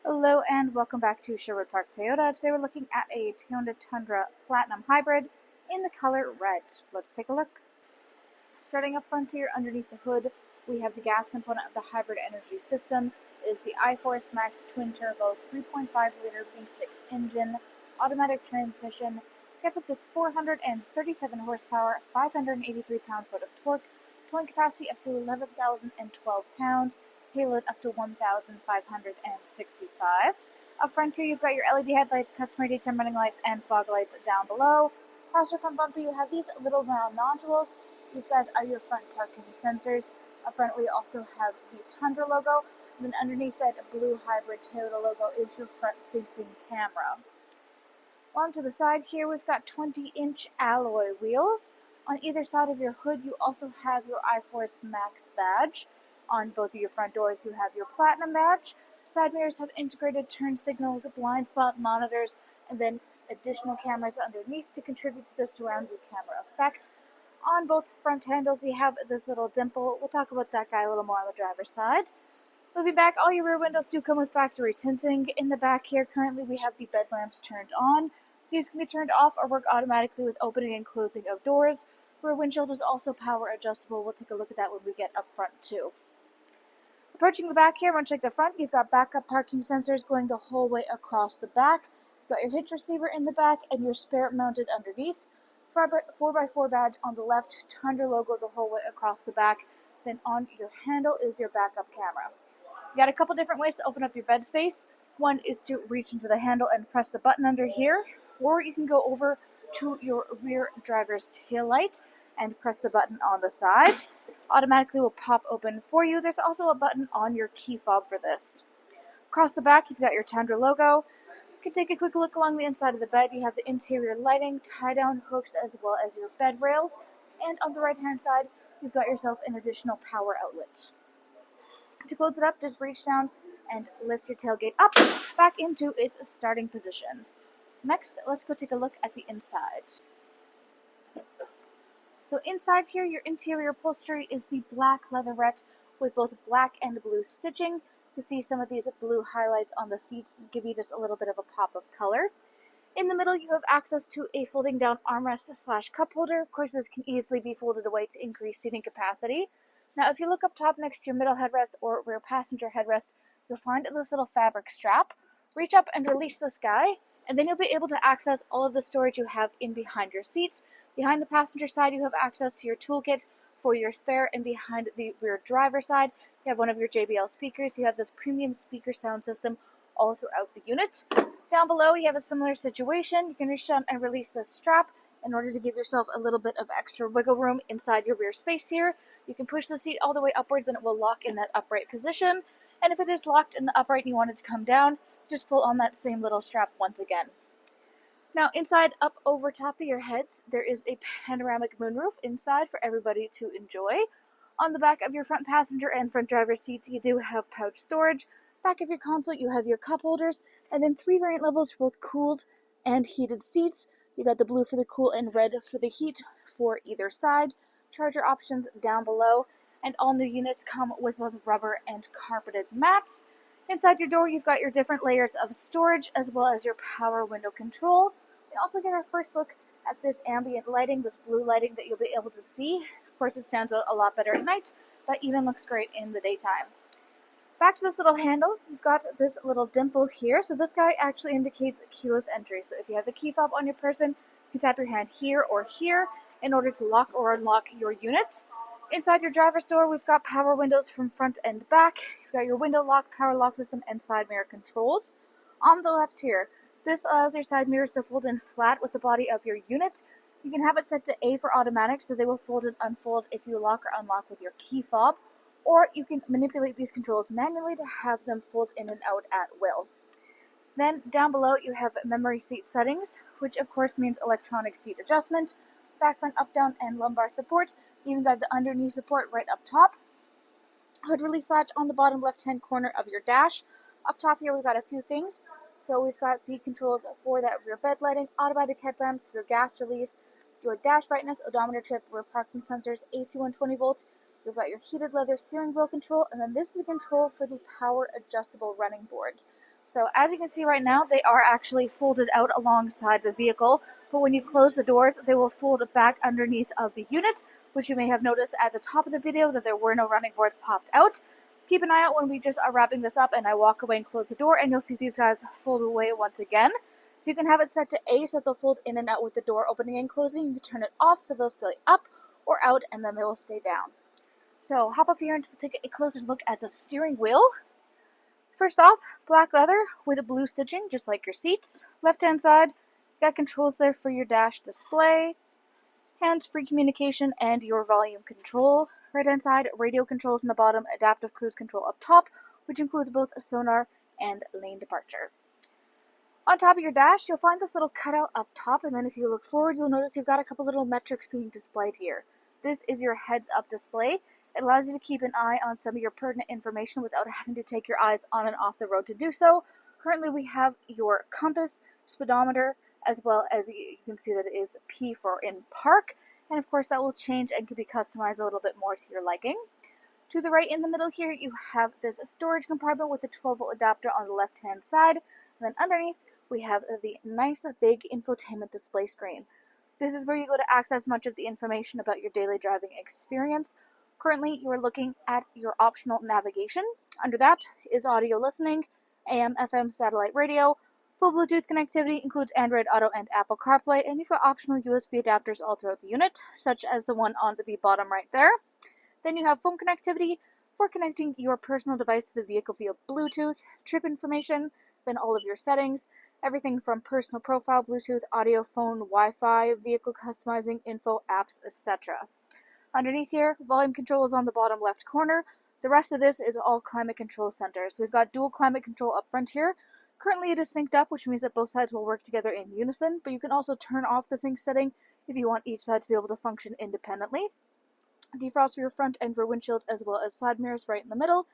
Hello and welcome back to Sherwood Park Toyota. Today we're looking at a Toyota Tundra Platinum Hybrid in the color red. Let's take a look. Starting up front here underneath the hood, we have the gas component of the hybrid energy system. It is the iForce Max twin turbo 3.5 liter V6 engine, automatic transmission, gets up to 437 horsepower, 583 pound-foot of torque, towing capacity up to 11,012 pounds, payload up to 1,565. Up front here, you've got your LED headlights, customer daytime running lights, and fog lights down below. Across your front bumper, you have these little round nodules. These guys are your front parking sensors. Up front, we also have the Tundra logo. And then underneath that blue hybrid Toyota logo is your front-facing camera. On to the side here, we've got 20-inch alloy wheels. On either side of your hood, you also have your iForce Max badge. On both of your front doors, you have your Platinum badge. Side mirrors have integrated turn signals, blind spot monitors, and then additional cameras underneath to contribute to the surround view camera effect. On both front handles, you have this little dimple. We'll talk about that guy a little more on the driver's side. Moving back, all your rear windows do come with factory tinting. In the back here, currently we have the bed lamps turned on. These can be turned off or work automatically with opening and closing of doors. Rear windshield is also power adjustable. We'll take a look at that when we get up front too. Approaching the back here, much like the front, you've got backup parking sensors going the whole way across the back. You've got your hitch receiver in the back and your spare mounted underneath. 4x4 badge on the left, Tundra logo the whole way across the back. Then on your handle is your backup camera. You got a couple different ways to open up your bed space. One is to reach into the handle and press the button under here, or you can go over to your rear driver's tail light and press the button on the side. Automatically will pop open for you. There's also a button on your key fob for this. Across the back, you've got your Tundra logo. You can take a quick look along the inside of the bed. You have the interior lighting, tie-down hooks, as well as your bed rails. And on the right-hand side, you've got yourself an additional power outlet. To close it up, just reach down and lift your tailgate up, back into its starting position. Next, let's go take a look at the inside. So inside here, your interior upholstery is the black leatherette with both black and blue stitching. You can see some of these blue highlights on the seats to give you just a little bit of a pop of color. In the middle, you have access to a folding down armrest / cup holder. Of course, this can easily be folded away to increase seating capacity. Now, if you look up top next to your middle headrest or rear passenger headrest, you'll find this little fabric strap. Reach up and release this guy, and then you'll be able to access all of the storage you have in behind your seats. Behind the passenger side, you have access to your toolkit for your spare, and behind the rear driver side, you have one of your JBL speakers. You have this premium speaker sound system all throughout the unit. Down below, you have a similar situation. You can reach down and release this strap in order to give yourself a little bit of extra wiggle room inside your rear space here. You can push the seat all the way upwards and it will lock in that upright position. And if it is locked in the upright and you want it to come down, just pull on that same little strap once again. Now, inside, up over top of your heads, there is a panoramic moonroof inside for everybody to enjoy. On the back of your front passenger and front driver seats, you do have pouch storage. Back of your console, you have your cup holders, and then 3 variant levels for both cooled and heated seats. You got the blue for the cool and red for the heat for either side. Charger options down below, and all new units come with both rubber and carpeted mats. Inside your door, you've got your different layers of storage as well as your power window control. We also get our first look at this ambient lighting, this blue lighting that you'll be able to see. Of course, it stands out a lot better at night, but even looks great in the daytime. Back to this little handle, you've got this little dimple here. So this guy actually indicates keyless entry. So if you have the key fob on your person, you can tap your hand here or here in order to lock or unlock your unit. Inside your driver's door, we've got power windows from front and back. You've got your window lock, power lock system, and side mirror controls. On the left here, this allows your side mirrors to fold in flat with the body of your unit. You can have it set to A for automatic, so they will fold and unfold if you lock or unlock with your key fob. Or you can manipulate these controls manually to have them fold in and out at will. Then down below, you have memory seat settings, which of course means electronic seat adjustment. Back, front, up, down, and lumbar support. You even got the underknee support right up top. Hood release latch on the bottom left-hand corner of your dash. Up top here, we've got a few things. So we've got the controls for that rear bed lighting, automatic headlamps, your gas release, your dash brightness, odometer trip, rear parking sensors, AC 120 volts. You've got your heated leather steering wheel control, and then this is a control for the power adjustable running boards. So as you can see right now, they are actually folded out alongside the vehicle, but when you close the doors, they will fold back underneath of the unit, which you may have noticed at the top of the video that there were no running boards popped out. Keep an eye out when we just are wrapping this up and I walk away and close the door, and you'll see these guys fold away once again. So you can have it set to A so they'll fold in and out with the door opening and closing. You can turn it off so they'll stay up or out, and then they will stay down. So hop up here and take a closer look at the steering wheel. First off, black leather with a blue stitching, just like your seats. Left-hand side, got controls there for your dash display, hands-free communication, and your volume control. Right-hand side, radio controls in the bottom, adaptive cruise control up top, which includes both a sonar and lane departure. On top of your dash, you'll find this little cutout up top, and then if you look forward, you'll notice you've got a couple little metrics being displayed here. This is your heads-up display. It allows you to keep an eye on some of your pertinent information without having to take your eyes on and off the road to do so. Currently, we have your compass, speedometer, as well as you can see that it is P for in park, and of course that will change and can be customized a little bit more to your liking. To the right in the middle here, you have this storage compartment with a 12-volt adapter on the left-hand side, and then underneath we have the nice big infotainment display screen. This is where you go to access much of the information about your daily driving experience. Currently, you are looking at your optional navigation. Under that is audio listening, AM, FM, satellite radio. Full Bluetooth connectivity includes Android Auto and Apple CarPlay, and you've got optional USB adapters all throughout the unit, such as the one on the bottom right there. Then you have phone connectivity for connecting your personal device to the vehicle via Bluetooth, trip information, then all of your settings, everything from personal profile, Bluetooth, audio, phone, Wi-Fi, vehicle customizing, info, apps, etc. Underneath here, volume control is on the bottom left corner. The rest of this is all climate control centers. We've got dual climate control up front here. Currently it is synced up, which means that both sides will work together in unison, but you can also turn off the sync setting if you want each side to be able to function independently. Defrost for your front and rear windshield, as well as side mirrors right in the middle.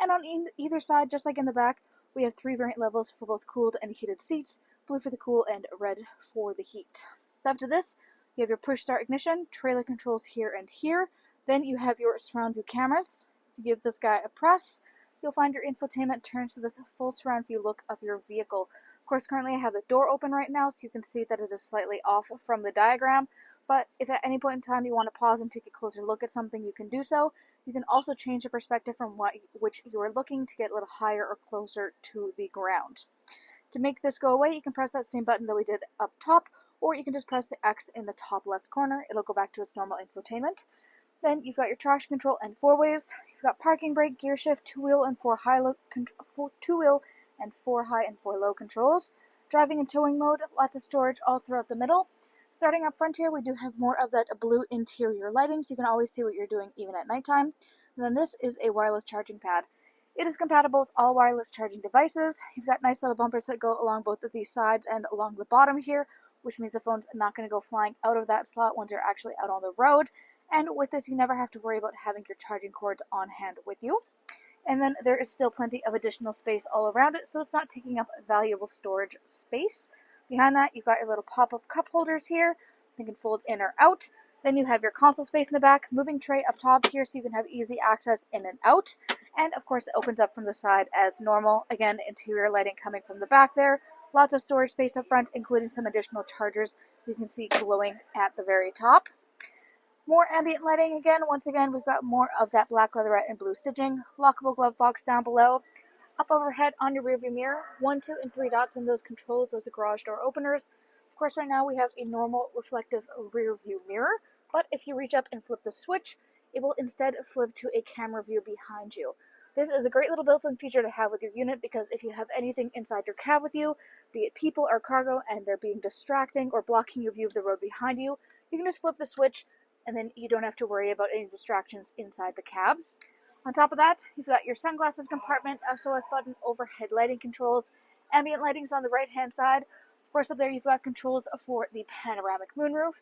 And on either side, just like in the back, we have 3 variant levels for both cooled and heated seats, blue for the cool and red for the heat. After this, you have your push start ignition, trailer controls here and here. Then you have your surround view cameras. If you give this guy a press, you'll find your infotainment turns to this full surround view look of your vehicle. Of course, currently I have the door open right now, so you can see that it is slightly off from the diagram. But if at any point in time you want to pause and take a closer look at something, you can do so. You can also change the perspective from which you are looking to get a little higher or closer to the ground. To make this go away, you can press that same button that we did up top, or you can just press the X in the top left corner. It'll go back to its normal infotainment. Then you've got your traction control and 4-ways. You've got parking brake, gear shift, 2-wheel and 4 high and 4 low controls. Driving and towing mode, lots of storage all throughout the middle. Starting up front here, we do have more of that blue interior lighting, so you can always see what you're doing even at nighttime. And then this is a wireless charging pad. It is compatible with all wireless charging devices. You've got nice little bumpers that go along both of these sides and along the bottom here, which means the phone's not going to go flying out of that slot once you're actually out on the road. And with this, you never have to worry about having your charging cords on hand with you. And then there is still plenty of additional space all around it, so it's not taking up valuable storage space. Behind that, you've got your little pop-up cup holders here. They can fold in or out. Then you have your console space in the back, moving tray up top here so you can have easy access in and out. And of course, it opens up from the side as normal. Again, interior lighting coming from the back there. Lots of storage space up front, including some additional chargers you can see glowing at the very top. More ambient lighting again. Once again, we've got more of that black leatherette and blue stitching. Lockable glove box down below. Up overhead on your rearview mirror, 1, 2, and 3 dots on those controls, those are garage door openers. Of course, right now we have a normal reflective rear view mirror, but if you reach up and flip the switch, it will instead flip to a camera view behind you. This is a great little built-in feature to have with your unit because if you have anything inside your cab with you, be it people or cargo, and they're being distracting or blocking your view of the road behind you, you can just flip the switch and then you don't have to worry about any distractions inside the cab. On top of that, you've got your sunglasses compartment, SOS button, overhead lighting controls, ambient lighting's on the right-hand side. Of course, up there you've got controls for the panoramic moonroof.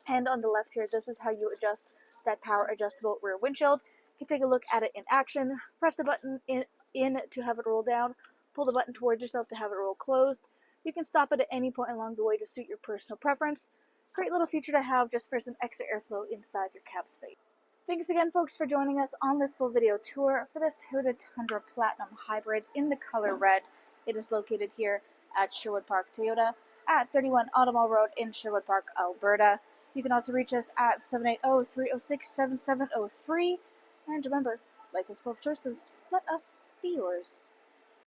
And on the left here, this is how you adjust that power adjustable rear windshield. You can take a look at it in action. Press the button in to have it roll down. Pull the button towards yourself to have it roll closed. You can stop it at any point along the way to suit your personal preference. Great little feature to have just for some extra airflow inside your cab space. Thanks again, folks, for joining us on this full video tour for this Toyota Tundra Platinum Hybrid in the color red. It is located here at Sherwood Park Toyota at 31 Automall Road in Sherwood Park, Alberta. You can also reach us at 780-306-7703. And remember, life is full of choices. Let us be yours.